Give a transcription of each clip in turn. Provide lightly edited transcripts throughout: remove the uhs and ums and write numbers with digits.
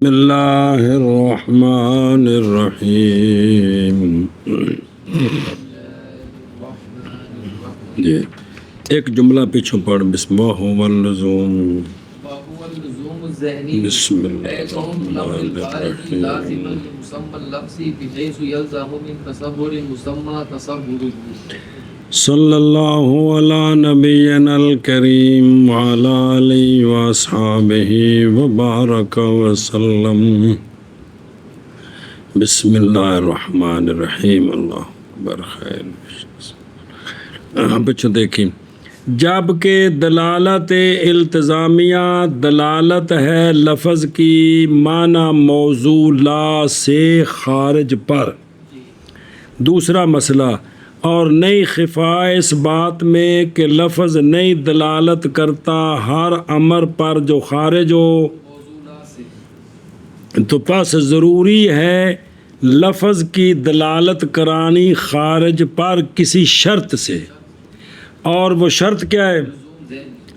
بسم اللہ الرحمن الرحیم. جی ایک جملہ پیچھوں پڑھ. بسم اللہ واللزوم. بسم اللہ الرحمن الرحیم. صلی اللہ علی نبینا الکریم وعلی آلہ واصحابہ وبارک وسلم. بسم اللہ الرحمن الرحیم. اللہ اکبر. خیر بچوں دیکھیں، جب کہ دلالت التزامیہ دلالت ہے لفظ کی معنی موضوع لا سے خارج پر. دوسرا مسئلہ، اور نئی خفا اس بات میں کہ لفظ نئی دلالت کرتا ہر امر پر جو خارج ہو، تو پس ضروری ہے لفظ کی دلالت کرانی خارج پر کسی شرط سے، اور وہ شرط کیا ہے؟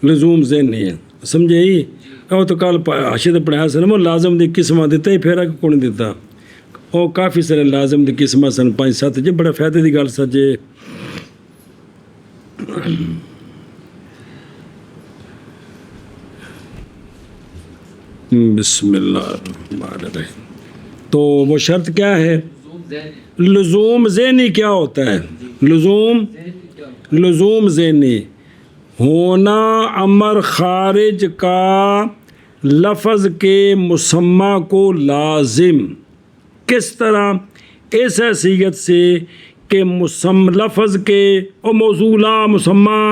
لزوم ذہنی ہے. سمجھے ہی؟ اور تو کل حاشیے پڑھایا سن وہ لازم دی قسم دیتا ہی پھیرا کو نہیں دیتا. وہ کافی سارے لازم دی قسم سن 5-7 جی بڑا فائدے دی گل سجے. بسم اللہ الرحمن الرحیم. تو وہ شرط کیا ہے؟ لزوم ذہنی. کیا ہوتا ہے لزوم ذہنی؟ ہونا امر خارج کا لفظ کے مسمى کو لازم. کس طرح؟ اس حیثیت سے کہ لفظ کے موضوع مسمى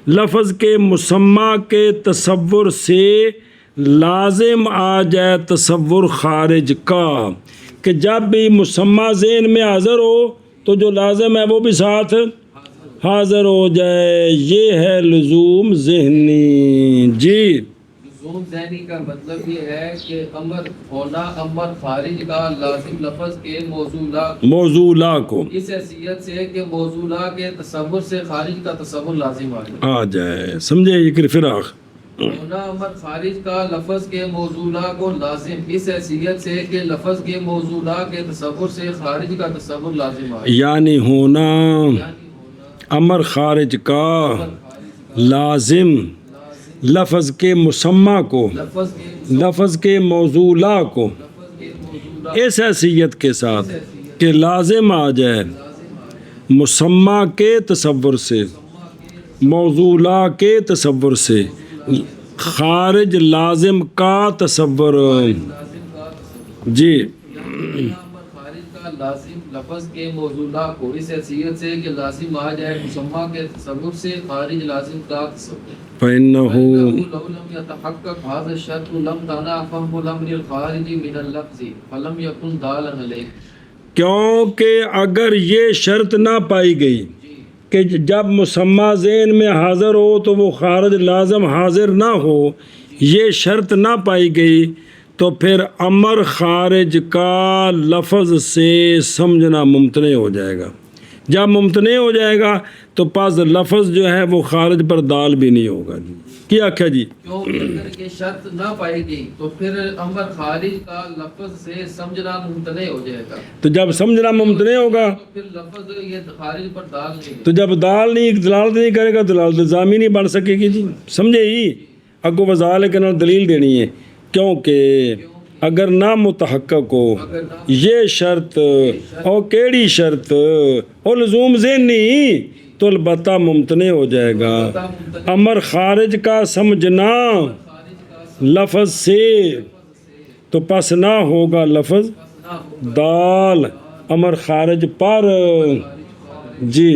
لفظ کے مسمى کے تصور سے لازم آ جائے تصور خارج کا، کہ جب بھی مسمى ذہن میں حاضر ہو تو جو لازم ہے وہ بھی ساتھ حاضر ہو جائے. یہ ہے لزوم ذہنی. جی لزوم ذہنی کا مطلب یہ ہے کہ امر ہونا امر خارج کا لازم لفظ کے موضوع کو اس حیثیت سے کہ موضوع کے تصور سے خارج کا تصور لازم آ جائے. سمجھے؟ یہ کہ فراق ہونا امر خارج کا لفظ کے موضوع کو لازم اس حیثیت سے کہ لفظ کے موضوع کے تصور سے خارج کا تصور لازم آ جائے. یعنی ہونا امر خارج کا لازم لفظ کے مسمى کو لفظ کے موضوع کو اس حیثیت کے ساتھ کہ لازم آ جائے مسمى کے تصور سے موضوع کے تصور سے خارج لازم کا تصور. جی لازم لفظ کے موضوع کو اس حیثیت سے کہ لازم آ جائے مسمى کے تصور سے خارج لازم کا تصور. فإنه لو لم يتحقق هذا الشرط لم تنع فهم الأمر الخارج من اللفظ فلم يكن دالا عليه. کیونکہ اگر یہ شرط نہ پائی گئی کہ جب مسمى ذہن میں حاضر ہو تو وہ خارج لازم حاضر نہ ہو، یہ شرط نہ پائی گئی تو پھر امر خارج کا لفظ سے سمجھنا ممتنع ہو جائے گا. جب ممتنع ہو جائے گا تو پس لفظ جو ہے وہ خارج پر دال بھی نہیں ہوگا. جی کیا آخیا جی؟ کیونکہ اگر یہ شرط نہ پائی گئی تو پھر امر خارج کا لفظ سے سمجھنا ممتنع ہو جائے گا. تو جب سمجھنا ممتنع ہوگا تو پھر لفظ یہ خارج پر دال نہیں. تو جب دال نہیں دلالت نہیں کرے گا تو دلالت الزامی نہیں بن سکے گی. جی سمجھے ہی؟ اگو وضاحت کے نال دلیل دینی ہے. کیونکہ اگر نہ متحقق ہو یہ شرط، اور کیڑی شرط؟ اور لزوم ذہنی، تو البتہ ممتنع ہو جائے گا امر خارج کا سمجھنا لفظ سے. تو پس نہ ہوگا لفظ دال امر خارج پر. جی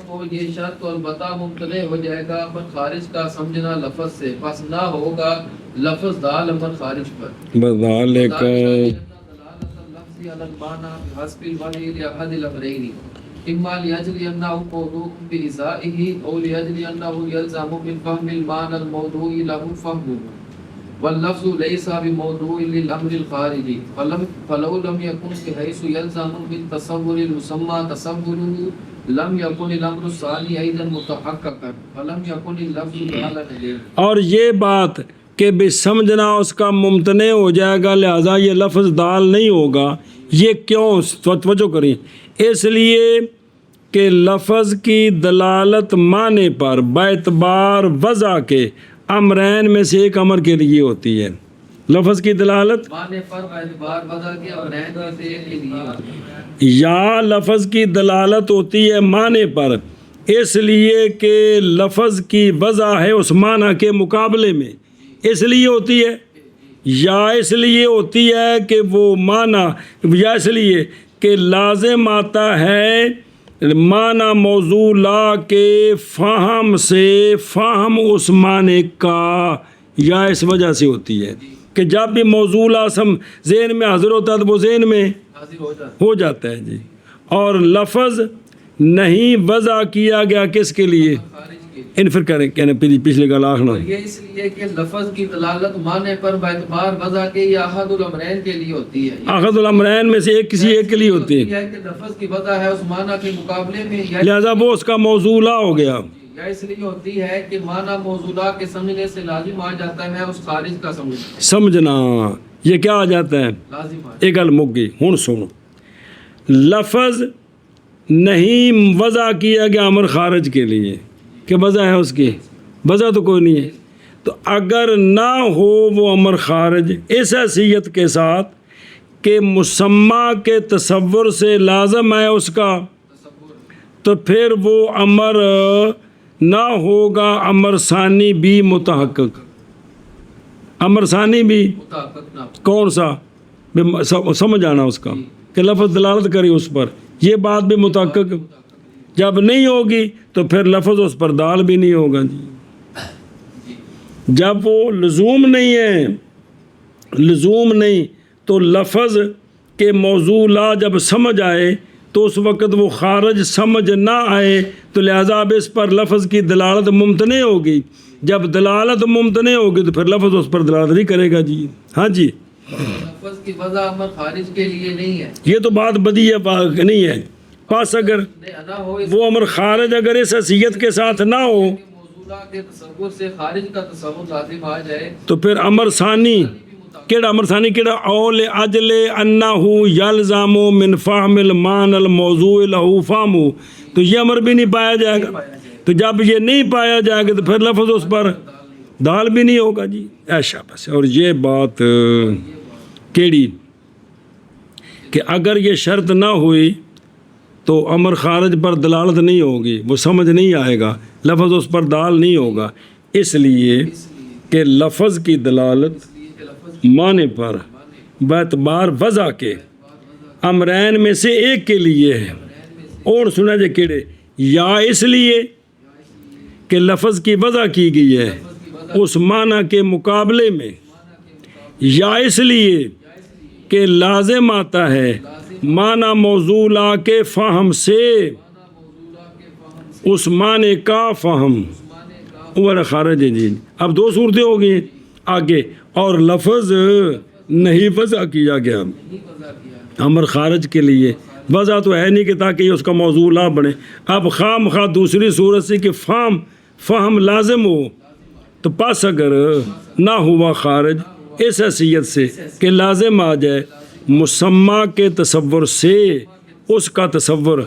کو یہ شرط البتہ ممتنع ہو جائے گا امر خارج کا سمجھنا لفظ سے، پس نہ ہوگا لفظ دال امر خارج پر. بذالک اما لاجل انه موضوع بإزائه او لاجل انه يلزم من فهم المعنى الموضوع له فهمه واللفظ ليس بموضوع للامر الخارجي فلو لم يكن بحيث يلزم من تصور المسمى تصوره لم يكن الامر الثاني ايضا متحققا فلم يكن اللفظ دالا عليه. اور یہ بات کہ بھی سمجھنا اس کا ممتنع ہو جائے گا، لہذا یہ لفظ دال نہیں ہوگا. یہ کیوں؟ توجہ کریں. اس لیے کہ لفظ کی دلالت معنی پر باعتبار وضع کے امرین میں سے ایک امر کے لیے ہوتی ہے. لفظ کی دلالت معنی پر اعتبار وضع کے امرین میں سے ایک کے لیے ہوتی ہے. یا لفظ کی دلالت ہوتی ہے معنی پر اس لیے کہ لفظ کی وضع ہے اس معنی کے مقابلے میں، اس لیے ہوتی ہے. یا اس لیے ہوتی ہے کہ وہ معنی، یا اس لیے کہ لازم آتا ہے معنی موضوع لا کے فہم سے فہم اس معنی کا، یا اس وجہ سے ہوتی ہے کہ جب بھی موضوع لازم ذہن میں حاضر ہوتا ہے تو وہ ذہن میں حاضر ہو جاتا ہو جاتا ہے جی. اور لفظ نہیں وضع کیا گیا کس کے لیے؟ ہے خارج کے لیے. ان پھر کریں کہنے پچھلے کا لاکھ نہ یہ اس لیے کہ لفظ کی دلالت معنی پر باعتبار وضع کے یا احد الامرین کے لیے ہوتی ہے. احد الامرین میں سے ایک کسی ایک کے لیے ہوتی ہے، کہ لفظ کی وضع ہے اس معنی کے مقابلے میں، یا لہذا وہ اس کا موضوع لا ہو گیا. یا اس لیے ہوتی ہے کہ معنی موضوع کے سمجھنے سے لازم آ جاتا ہے اس خارج کا سمجھنا. یہ کیا آ جاتا ہے؟ لازم آ ایک گل مک گئی. ہوں سنو، لفظ نہیں وضع کیا گیا امر خارج کے لیے کہ وضع ہے اس کی، وضع تو کوئی نہیں ہے. تو اگر نہ ہو وہ امر خارج اس حیثیت کے ساتھ کہ مسمہ کے تصور سے لازم ہے اس کا، تو پھر وہ امر نہ ہوگا امر ثانی بھی متحقق. امر ثانی بھی متحقق نہ ہو. کون سا؟ سمجھ آنا اس کا کہ لفظ دلالت کرے اس پر، یہ بات بھی متحقق جب نہیں ہوگی تو پھر لفظ اس پر دال بھی نہیں ہوگا جی. جب وہ لزوم نہیں ہے، لزوم نہیں تو لفظ کے موضوع لا جب سمجھ آئے تو اس وقت وہ خارج سمجھ نہ آئے، تو لہذا اب اس پر لفظ کی دلالت ممتنع ہوگی. جب دلالت ممتنع ہوگی تو پھر لفظ اس پر دلالت نہیں کرے گا جی. ہاں جی، لفظ کی وضع امر خارج کے لیے نہیں ہے. یہ تو بات بدی ہے، نہیں ہے. پاس اگر نہ ہو اس وہ امر خارج اگر اس حیثیت کے ساتھ نہ ہو موضوع کے تصور سے خارج کا تصور لازم آ جائے تو پھر امر ثانی کیڑا؟ امر ثانی کیڑا؟ اول اجل انہ یلزم من فہم المعنی الموضوع له فہم. تو یہ امر بھی نہیں پایا جائے گا. تو جب یہ نہیں پایا جائے گا تو پھر لفظ اس پر دال بھی نہیں ہوگا جی. ایسا بس. اور یہ بات کیڑی کہ اگر یہ شرط نہ ہوئی تو امر خارج پر دلالت نہیں ہوگی، وہ سمجھ نہیں آئے گا، لفظ اس پر دال نہیں ہوگا. اس لیے کہ لفظ کی دلالت معنی پر باعتبار وضع کے امرین میں سے ایک کے لیے ہے. اور سنا جائے کیڑے؟ یا اس لیے کہ لفظ کی وضع کی گئی ہے اس معنی کے مقابلے میں، یا اس لیے کہ لازم آتا ہے معنی موضوع لا کے فہم سے اس معنی کا فہم وہ خارج ہے جی. اب دو صورتیں ہو گئی آگے. اور لفظ نہیں وضع کیا گیا امر خارج کے لیے، وضع تو ہے نہیں کہ تاکہ یہ اس کا موضوع لا بنے. اب خام خواہ دوسری صورت سے کہ فہم لازم ہو تو پس اگر نہ ہوا خارج اس حیثیت سے کہ لازم آ جائے مسمہ کے تصور سے اس کا تصور،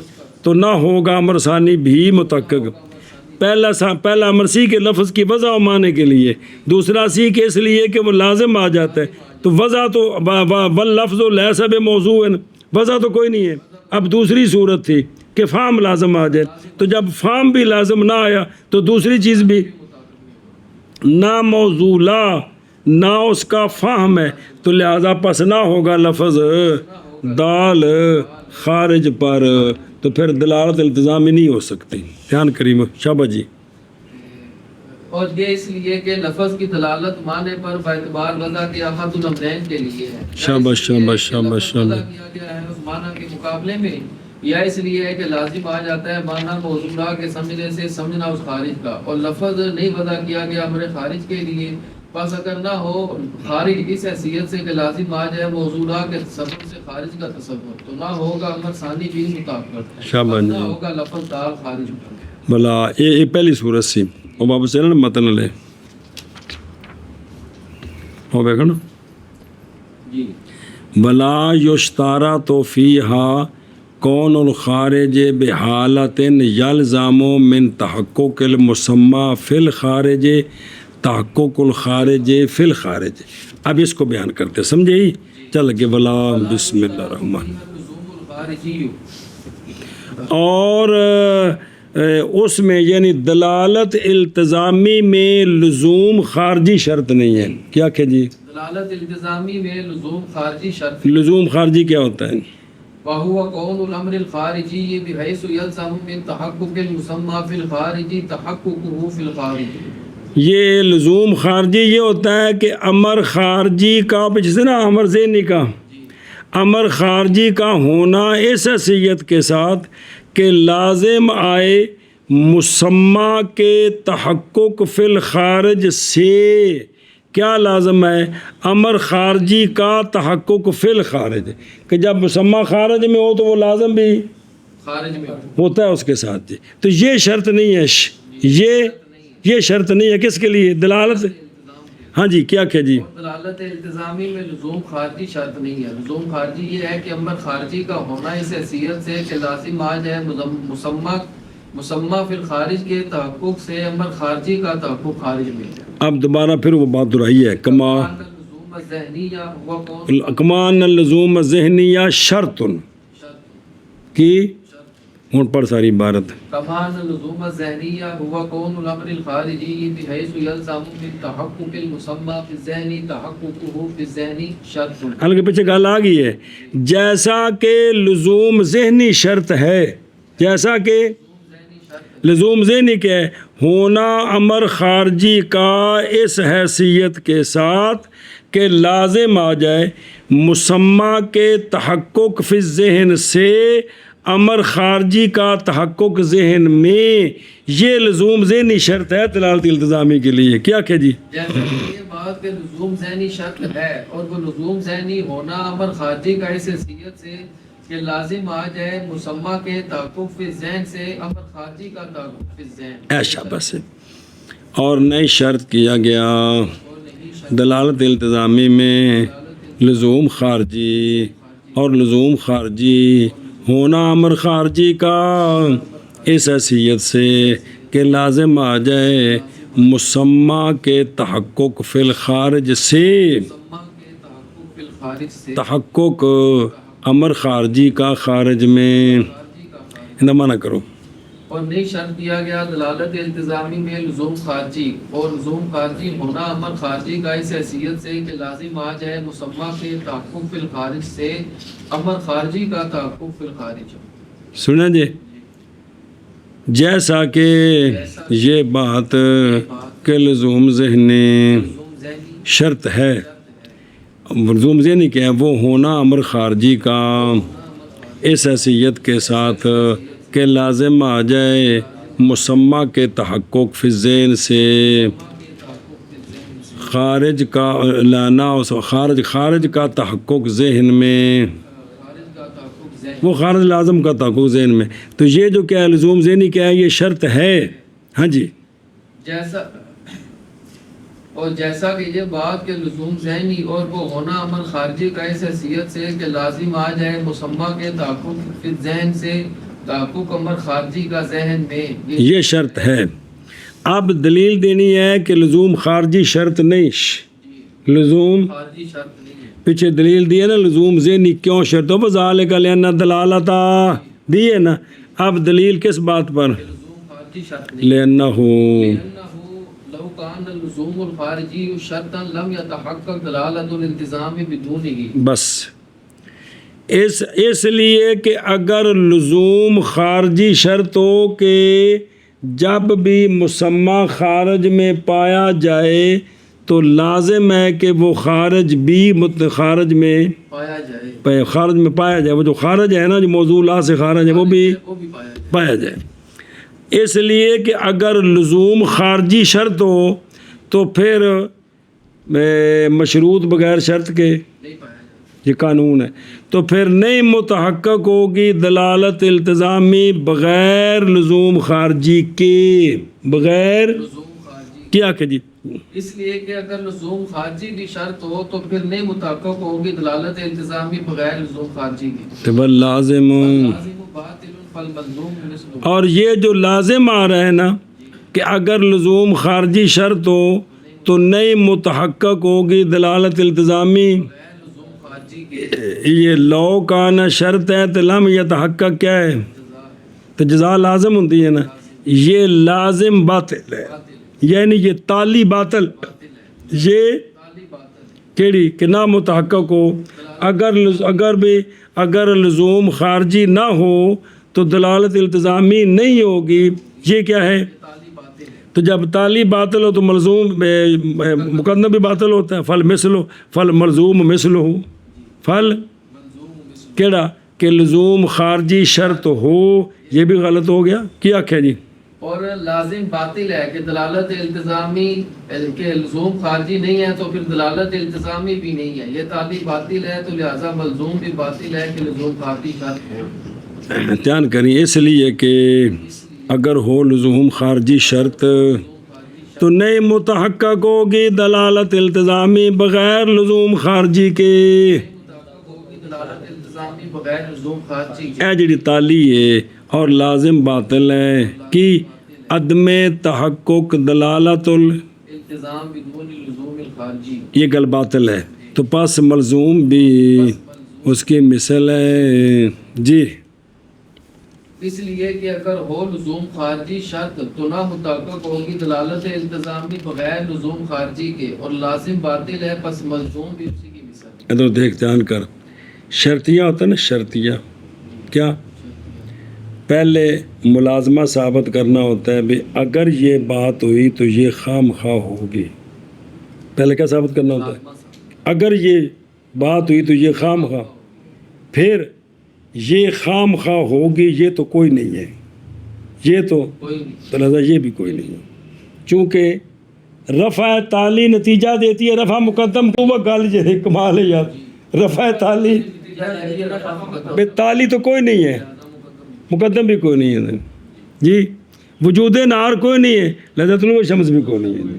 تو نہ ہوگا امر ثانی بھی متحقق. پہلا امر سی کے لفظ کی وضع و معنی کے لیے، دوسرا سی کے اس لیے کہ وہ لازم آ جاتا ہے. تو وضع تو واللفظ لیس بموضوع، وضع تو کوئی نہیں ہے. اب دوسری صورت تھی کہ فہم لازم آ جائے. تو جب فہم بھی لازم نہ آیا تو دوسری چیز بھی نہ موضوع لا نہ اس کا فہم ہے، تو لہذا پس نہ ہوگا لفظ دال خارج پر، تو پھر دلالت التزامی نہیں ہو سکتی. دھیان کریم شابہ جی. اور یہ اس لیے کہ لفظ کی دلالت معنی پر باعتبار وضع کے احد الامرین کے لیے ہے. شاباش شاباش شاباش شاباش. کیا گیا ہے اس معنی کے مقابلے میں، یا اس لیے ہے کہ لازم آ جاتا ہے معنی موضوع کے سمجھنے سے سمجھنا اس خارج کا، اور لفظ نہیں وضع کیا گیا امر خارج کے لیے. بس اگر نہ ہو خارج اس حیثیت سے کہ لازم آ جائے موضوع کے تصور سے خارج کا تصور، تو نہ ہوگا امر ثانی بھی مطابق، شاباش. نہ ہوگا لفظ دال خارج بلا یہ پہلی صورت سی. اور واپس چلنا متن لے. ہوگا نا. جی ولا یشتارا تو فیہا کون الخارج بحالت یلزم من تحقق المسمى فی الخارج تحقق الخارج فی الخارج. اب اس کو بیان کرتے سمجھے ہی. چل کے ولا بسم اللہ الرحمن. لزوم الخارجی اور اس میں یعنی دلالت التزامی میں لزوم خارجی شرط نہیں ہے. کیا کہ جی دلالت التزامی میں لزوم خارجی شرط. لزوم خارجی کیا ہوتا ہے؟ وهو كون الامر الخارجي بحيث يلزم من تحقق المسمى في الخارج تحققه في الخارج. یہ لزوم خارجی یہ ہوتا ہے کہ امر خارجی کا جیسے نا امر ذہنی کا امر خارجی کا ہونا اس حیثیت کے ساتھ کہ لازم آئے مسمى کے تحقق فی الخارج سے. کیا لازم ہے؟ امر خارجی کا تحقق فی الخارج، کہ جب مسمى خارج میں ہو تو وہ لازم بھی خارج میں ہوتا ہے اس کے ساتھ. جی تو یہ شرط نہیں ہے، یہ شرط نہیں ہے کس کے لیے؟ دلالت. ہاں جی کیا کہ جی دلالت التزامی میں لزوم خارجی شرط نہیں ہے. لزوم خارجی یہ ہے کہ امر خارجی کا ہونا اس حیثیت سے کہ لازم آ جائے مسمى فی الخارج کے تحقق سے امر خارجی کا تحقق خارج میں. اب دوبارہ پھر وہ بات دہرائی ہے. لزوم الذہنیہ ہوا کون کمان اللزوم الذہنیہ شرط کی ہون پر ساری عبارت. کمان لزوم الذہنیہ ہوا کون الامر الخارجی بحیث یلزم من تحقق المسمى فی الذہنی تحققہ فی الذہنی شرط. حالانکہ پیچھے گل آ گئی ہے جیسا کہ لزوم ذہنی شرط ہے، جیسا کہ لزوم ذہنی کے ہونا امر خارجی کا اس حیثیت کے ساتھ کہ لازم آ جائے مسمى کے تحقق فی الذہن سے امر خارجی کا تحقق ذہن میں، یہ لزوم ذہنی شرط ہے دلالت التزامی کے لیے. کیا کہ جی جیسے یہ بات کہ لزوم ذہنی شرط ہے اور وہ لزوم ذہنی ہونا امر خارجی کا اس حیثیت سے کہ لازم آ جائے مسمى کے تحقق فی ذہن سے امر خارجی کا تحقق فی ذہن. ایسا بس. اور نئی شرط کیا گیا دلالت التزامی میں لزوم خارجی، اور لزوم خارجی ہونا امر خارجی کا اس حیثیت سے کہ لازم آ جائے مسمى کے تحقق فی الخارج سے، مسمى کے تحقق فی الخارج سے تحقق امر خارجی کا خارج میں. اندامہ نہ کرو. اور نئی شرط دیا گیا دلالت التزامی میں لزوم خارجی، اور لزوم خارجی ہونا امر خارجی کا اس حیثیت سے کہ لازم آ جائے مسمى کے تحقق فی الخارج سے امر خارجی کا تحقق فی الخارج. سنیں جی جیسا کہ یہ بات کہ لزوم ذہنی لزوم ذہنی شرط ہے، لزوم ذہنی کیا ہے؟ وہ ہونا امر خارجی کا اس حیثیت کے ساتھ کہ لازم آ جائے مسمى کے تحقق فی الذہن سے خارج کا لانا، خارج کا تحقق ذہن میں، وہ خارج لازم کا تحقق ذہن میں. تو یہ جو کیا ہے لزوم ذہنی کیا ہے؟ یہ شرط ہے. ہاں جی جیسا کہ یہ بات کہ لزوم ذہنی اور وہ ہونا امر خارجی کا اس حیثیت سے کہ لازم آ جائے مسمى کے تحقق فی الذہن سے تحقق امر خارجی کا ذہن میں، یہ شرط ہے. اب دلیل دینی ہے کہ لزوم خارجی شرط نہیں، لزوم خارجی شرط نہیں ہے. پیچھے دلیل دی ہے نا لزوم ذہنی کیوں شرط ہو، بذالک لأن دلالت دی ہے نا. اب دلیل کس بات پر؟ لزوم خارجی شرط نہیں لأنہ لو کان اللزوم الخارجی شرطا لم يتحقق دلالت الالتزام بدونه. بس اس لیے کہ اگر لزوم خارجی شرط ہو کہ جب بھی مسمى خارج میں پایا جائے تو لازم ہے کہ وہ خارج بھی خارج میں پایا جائے، خارج میں پایا جائے. وہ جو خارج ہے نا جو موضوع لا سے خارج ہے وہ بھی پایا جائے. اس لیے کہ اگر لزوم خارجی شرط ہو تو پھر مشروط بغیر شرط کے نہیں پایا جائے. یہ قانون ہے. تو پھر نہیں متحقق ہوگی دلالت التزامی بغیر لزوم خارجی کے، بغیر لزوم خارجی کیا کہ جی اس لیے کہ اگر لزوم خارجی بھی شرط ہو تو پھر نہیں متحقق ہوگی دلالت التزامی بغیر لزوم خارجی کی. تو لازم لازم باطل فالملزوم مثلہ. اور یہ جو لازم آ رہا ہے نا کہ اگر لزوم خارجی شرط ہو تو نہیں متحقق ہوگی دلالت التزامی. بغیر لزوم خارجی کے یہ لو کا نہ شرط ہے تو لم یتحقق کیا ہے تو جزا لازم ہوتی ہے نا. یہ لازم باطل ہے یعنی یہ تالی باطل یہ کیڑی کہ نہ متحقق ہو. اگر لزوم خارجی نہ ہو تو دلالت التزامی نہیں ہوگی. یہ کیا ہے تو جب تالی باطل ہو تو ملزوم مقدم بھی باطل ہوتا ہے. فل مثل فل ملزوم مثل ہو فل کیڑا کہ لزوم خارجی شرط ہو یہ بھی غلط ہو گیا. کیا کیا جی اور لازم باطل ہے کہ دلالت التزامی کہ لزوم خارجی نہیں ہے تو پھر دلالت التزامی بھی نہیں ہے. یہ تعلیل باطل ہے تو لہذا ملزوم بھی باطل ہے کہ لزوم خارجی شرط ہو. دھیان کریں اس لیے کہ اگر ہو لزوم خارجی شرط تو نہیں متحقق ہوگی دلالت التزامی بغیر لزوم خارجی کے. دلالت التزامی بغیر لزوم خارجی اے جڑی تالی ہے اور لازم باطل ہے کہ عدم تحقق دلالت التزام بدون لزوم الخارجی یہ گل باطل ہے. تو پس ملزوم بھی اس کی مثل ہے جی. اس لیے کہ اگر ہو لزوم خارجی شرط تو نہ متحقق ہوگی دلالت التزامی بغیر لزوم خارجی کے اور لازم باطل ہے پس ملزوم بھی اسی کی مثال ہے. ادھر دیکھ دھیان کر شرطیہ ہوتا ہے نا شرطیہ کیا پہلے ملازمہ ثابت کرنا ہوتا ہے بھی اگر یہ بات ہوئی تو یہ خام خواہ ہوگی. پہلے کیا ثابت کرنا ہوتا ہے اگر یہ بات ہوئی تو یہ خام خواہ پھر یہ خام خواہ ہوگی یہ تو کوئی نہیں ہے یہ تو لہذا یہ بھی کوئی نہیں ہے. چونکہ رفع تعلی نتیجہ دیتی ہے رفع مقدم تو وہ گل جو کمال ہے یار رفع تعلی بے تعلی تو کوئی نہیں ہے مقدم بھی کوئی نہیں ہے جی وجود نار کوئی نہیں ہے لہذا طلوع شمس بھی کوئی نہیں ہے.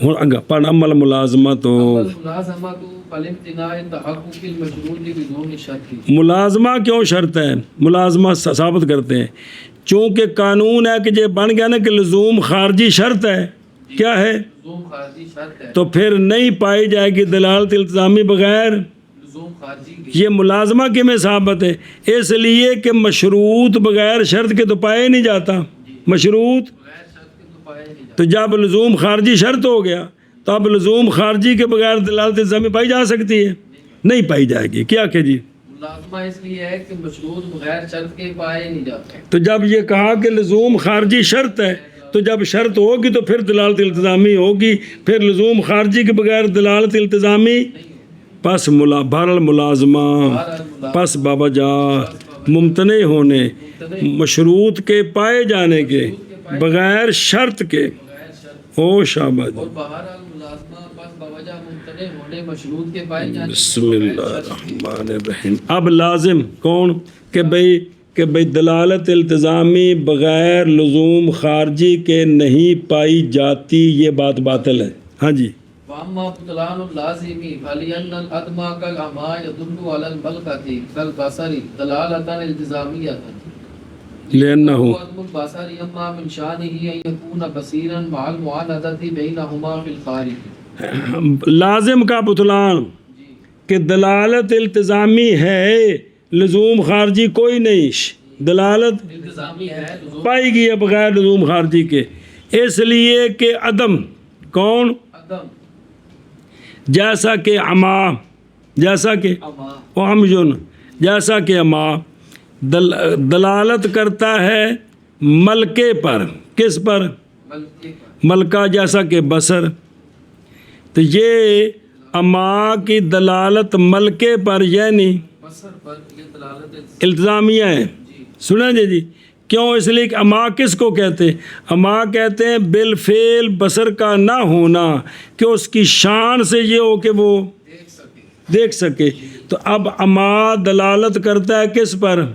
ہوں اگا پڑھ عمل ملازمہ تو ملازمہ کیوں شرط ہے ملازمہ ثابت کرتے ہیں چونکہ قانون ہے کہ یہ بن گیا نا کہ لزوم خارجی شرط ہے کیا ہے تو پھر نہیں پائی جائے گی دلالت التزامی بغیر یہ ملازمہ کی میں ثابت ہے اس لیے کہ مشروط بغیر شرط کے تو پائے نہیں جاتا. مشروط تو جب لزوم خارجی شرط ہو گیا تو اب لزوم خارجی کے بغیر دلالت التزامی پائی جا سکتی ہے نہیں پائی جائے گی. کیا کہ جی ملازمہ اس لیے ہے کہ مشروط بغیر شرط کے پائے نہیں جاتے. تو جب یہ کہا کہ لزوم خارجی شرط ہے تو جب شرط ہوگی تو پھر دلالت التزامی ہوگی پھر لزوم خارجی کے بغیر دلالت التزامی پس بہر الملازمہ پس بابا جا ممتنع ہونے مشروط کے پائے جانے کے بغیر شرط کے او شاباش بسم اللہ الرحمن الرحیم. اب لازم کون کہ بھئی دلالت التزامی بغیر لزوم خارجی کے نہیں پائی جاتی یہ بات باطل ہے. ہاں جی وَأَمَّا بُطْلَانُ اللَّازِمِ فَلِأَنَّ الْأَدْمَى كَالْأَمَى يَدُلُّ عَلَى الْمَلْكَةِ كَالْبَصَرِ دَلَالَةً الْتِزَامِيَّةً لأنه عدم البصر اما من شانه ان يكون بصيرا مع المعاندة بينهما في الخارج. لازم کا بطلان کہ دلالت التزامی ہے لزوم خارجی کوئی نہیں دلالت التزامی ہے پائی گئی ہے بغیر لزوم خارجی کے اس لیے کہ عدم کون عدم جیسا کہ اما جیسا کہ اما امجن جیسا کہ اما دلالت کرتا ہے ملکے پر کس پر ملکہ جیسا کہ بصر تو یہ اما کی دلالت ملکے پر یعنی بصر پر یہ دلالت التزامیہ ہے. سنیں جی کیوں اس لیے کہ اما کس کو کہتے ہیں اما کہتے ہیں بالفعل بصر کا نہ ہونا کہ اس کی شان سے یہ ہو کہ وہ دیکھ سکے. تو اب اما دلالت کرتا ہے کس پر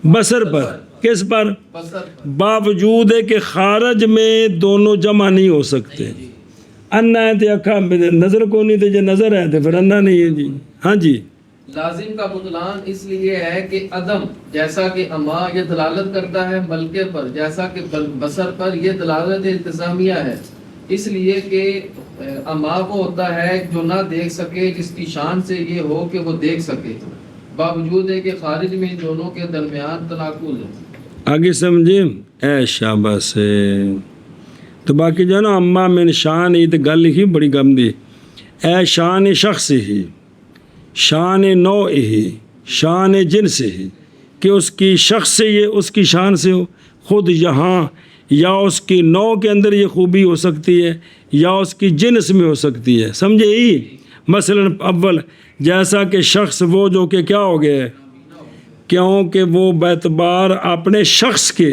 بصر پر کس پر؟ بصر پر، باوجود ہے کہ خارج میں دونوں جمع نہیں ہو سکتے. انا ہے تو اکھا نظر کو نہیں، تو جو نظر ہے تو پھر انا نہیں ہے جی. ہاں جی. لازم کا بطلان اس لیے ہے کہ عدم جیسا کہ اما یہ دلالت کرتا ہے ملکے پر، جیسا کہ بصر پر یہ دلالت انتظامیہ ہے. اس لیے کہ اما کو ہوتا ہے جو نہ دیکھ سکے، جس کی شان سے یہ ہو کہ وہ دیکھ سکے، باوجود ہے کہ خارج میں ان دونوں کے درمیان تناقض ہے. آگے سمجھے؟ اے شاباش ہے. تو باقی جو ہے نا اما من شان ہی تو گل لکھی بڑی گم دی. اے شان شخص ہی، شان نوع ہی، شان جنس ہی، کہ اس کی شخص سے یہ اس کی شان سے ہو. خود یہاں یا اس کی نوع کے اندر یہ خوبی ہو سکتی ہے یا اس کی جنس میں ہو سکتی ہے. سمجھے ہی؟ مثلا اول جیسا کہ شخص وہ جو کہ کیا ہو گیا ہے، کیونکہ وہ بیتبار اپنے شخص کے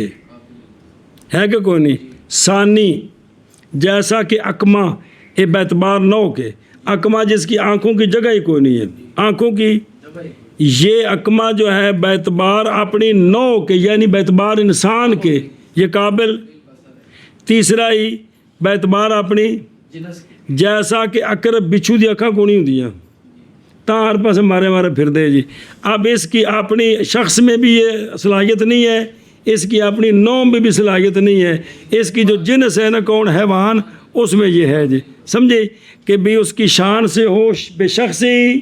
ہے کہ کوئی نہیں. ثانی جیسا کہ اکما اے بیتبار نو کے، اکما جس کی آنکھوں کی جگہ ہی کوئی نہیں ہے، آنکھوں کی یہ اکما جو ہے بیتبار اپنی نو کے یعنی بیتبار انسان کے یہ قابل. تیسرا ہی بیتبار اپنی جنس جیسا کہ اقرب بچھو دی اکھا کو نہیں ہوتی ہیں تا ہر پاس مارے پھر دے جی. اب اس کی اپنی شخص میں بھی یہ صلاحیت نہیں ہے، اس کی اپنی نوع میں بھی صلاحیت نہیں ہے. اس کی جو جنس ہے نا کون حیوان اس میں یہ ہے جی. سمجھے کہ بھی اس کی شان سے ہو بے شخص ہی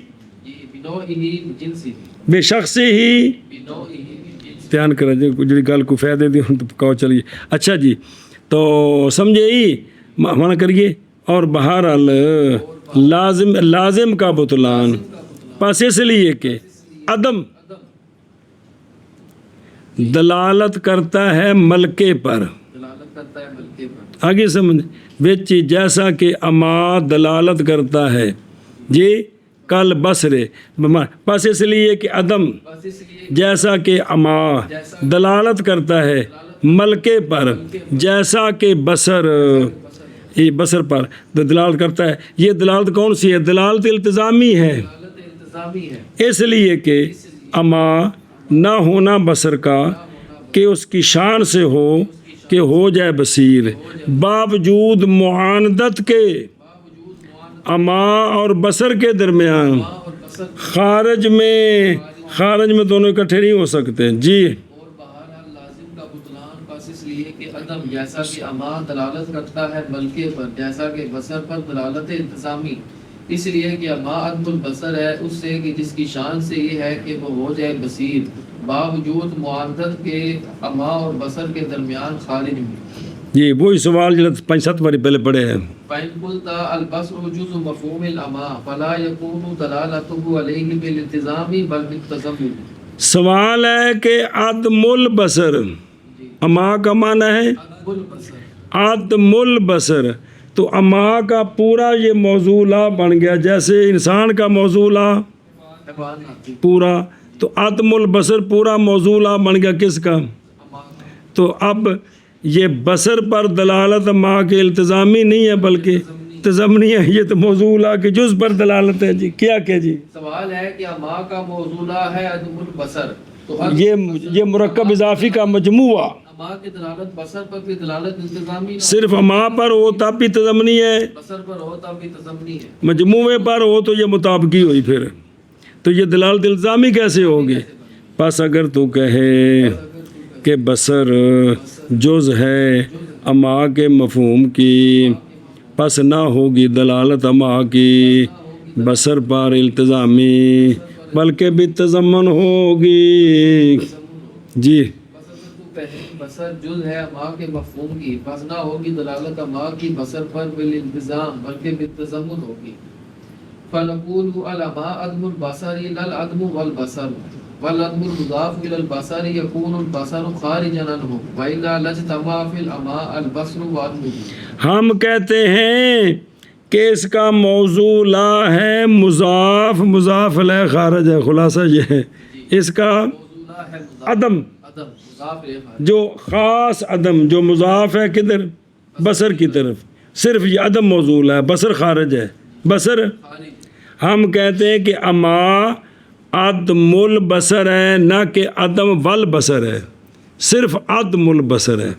بے شخص ہی دھیان کریں جی جی گل کو فائدے دی تو کہو چلیے. اچھا جی تو سمجھے ہی منع کریے. اور بہرحال لازم کا بطلان پس اس لیے کہ عدم دلالت کرتا ہے ملکے پر. آگے سمجھ وچ جیسا کہ اما دلالت کرتا ہے جی کل بصرے پس اس لیے کہ عدم جیسا کہ اما دلالت کرتا ہے ملکے پر جیسا کہ بصر یہ بصر پر دلالت کرتا ہے. یہ دلالت کون سی ہے؟ دلالت التزامی ہے. اس لیے کہ اما نہ ہونا بصر کا کہ اس کی شان سے ہو کہ ہو جائے بصیر، باوجود معاندت کے اما اور بصر کے درمیان خارج میں دونوں اکٹھے نہیں ہو سکتے جی. اس لیے کہ عدم جیسا کہ اما دلالت کرتا ہے ملکے پر جیسا کہ بصر پر دلالت انتظامی، اس لیے کہ اما عدم البصر ہے اس سے کہ جس کی شان سے یہ ہے کہ وہ ہو جائے بصیر، باوجود معاندت کے اما اور بصر کے درمیان خارج میں. جی وہی سوال جو 5-7 باری پہلے پڑھے ہیں. فَإِن قُلْتَ الْبَصْرُ جُزْءُ مَفْهُومِ الْأَمَا فَلَا يَكُونُ دَلَالَتُهُ عَلَيْهِ بِالِالْتِزَامِ بَلْ بِالتَّزَمُّنِ. سوال ہے کہ عدم البصر اما کا معنی ہے عدم البصر، تو اما کا پورا یہ موضوع بن گیا جیسے انسان کا موضوع پورا، تو عدم البصر پورا موضوع بن گیا کس کا؟ تو اب یہ بصر پر دلالت اما کے التزامی نہیں ہے بلکہ تضمنی ہے. یہ تو موضوع کے جز پر دلالت ہے جی. کیا کہ جی سوال ہے کہ اما کا موضوع ہے عدم البصر، تو یہ مرکب اضافی کا مجموعہ اما کی دلالت بصر پر بھی دلالت انتظامی، صرف اما پر ہو تب بھی تضمنی ہے، بصر پر ہو تب بھی تضمنی ہے، مجموعے پر ہو تو یہ مطابقی ہوئی پھر تو یہ دلالت الزامی کیسے ہوگی؟ پس اگر تو کہے کہ بصر جز ہے اما کے مفہوم کی پس نہ ہوگی دلالت اما کی بصر پر التزامی بلکہ بھی تضمن ہوگی جی. بصر جز ہے اما کے مفہوم کی پس نہ ہوگی دلالت اما کی بصر پر بالانتظام بلکہ بالتضمن ہوگی. فنقول الاما عدم البصر لا العدم والبصر والعدم المضاف الى البصر يكون البصر خارجا عنه والا لاجتمع في الاما البصر وعدمه. ہم کہتے ہیں کہ اس کا موضوع لا ہے مضاف الیہ خارج ہے. خلاصہ یہ ہے اس کا عدم جو خاص عدم جو مضاف ہے کدھر؟ بصر کی طرف، صرف یہ عدم موضوع ہے، بصر خارج ہے. بصر ہم کہتے ہیں کہ اما عدم البصر ہے نہ کہ عدم والبصر ہے. صرف عدم البصر ہے،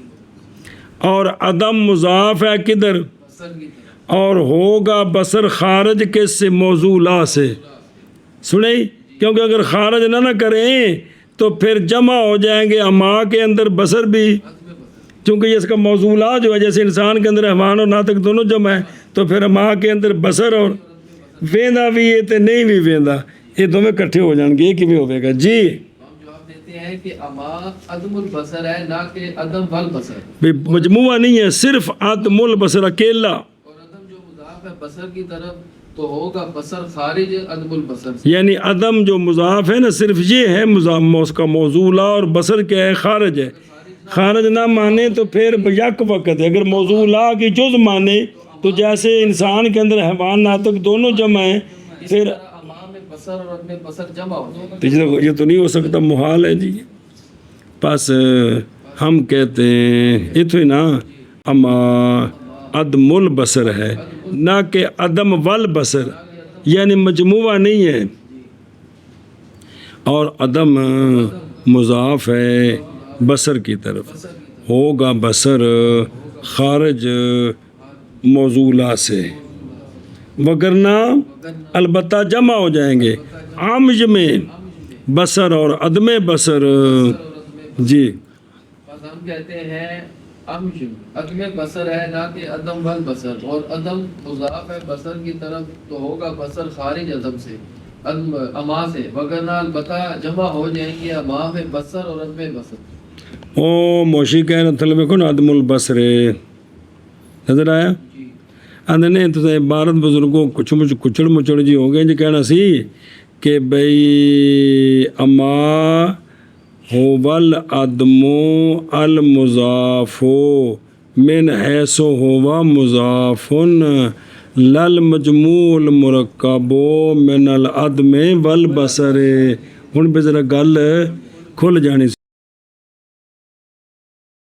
اور عدم مضاف ہے کدھر، بصر کی طرف، اور ہوگا بصر خارج کس سے، موضوع لا سے، سنیں، کیونکہ اگر خارج نہ کریں تو پھر جمع ہو جائیں گے اما کے اندر بصر بھی، عدم بصر، چونکہ اس کا موضوع لا جو ہے جیسے انسان کے اندر حیوان اور ناطق دونوں جمع ہے، تو پھر اما کے اندر بصر اور ویندا بھی ہے تے نہیں بھی ویندا، یہ دونوں اکٹھے ہو جان گے، یہ کیویں ہوے گا جی؟ ہم جواب دیتے ہیں کہ اما عدم البصر ہے، نہ کہ عدم والبصر، بھی مجموعہ نہیں ہے، صرف عدم البصر اکیلا، اور عدم جو مضاف ہے بصر کی طرف تو ہوگا بصر خارج عدم البصر سے، یعنی عدم جو مضاف ہے نا صرف یہ ہے اس کا موضوع لا، اور بصر کیا ہے، خارج ہے، خارج نہ مانے تو پھر یک وقت ہے، اگر موضوع لا کی جز مانے تو جیسے انسان کے اندر حیوان ناطق دونوں جمع ہیں، اس پھر طرح اما میں بصر اور عدم بصر جمع ہو جائے تو یہ تو نہیں ہو سکتا، محال ہے جی۔ بس ہم کہتے ہیں اتوی نا اما عدم البصر ہے، نہ کہ عدم والبصر، یعنی مجموعہ نہیں ہے، اور عدم مضاف ہے بصر کی طرف، ہوگا بصر خارج موضوع سے، وگرنہ البتہ جمع ہو جائیں گے، عامج میں بصر اور عدم بصر، جی بس ہم کہتے ہیں عدم بصر ہے نہ کہ عدم والبصر، اور عدم مضاف ہے بصر کی طرف تو ہوگا بصر خارج عدم سے، عدم اما سے، وگرنہ البتہ جمع ہو جائیں گے اما میں بصر اور عدم بصر۔ او موشی کہہ رہا تھلے میں کون عدم البصر نظر آیا؟ جی آدھنے تو عبارت بزرگوں کچھڑ مچڑ جی ہو گئے جی، کہنا سی کہ بھئی اما ہوول ادمو المضاف من حیث ہوا مضاف لل مجموع المرکب من العدم والبصر، ہن پہ ذرا گل کھل جانی سی۔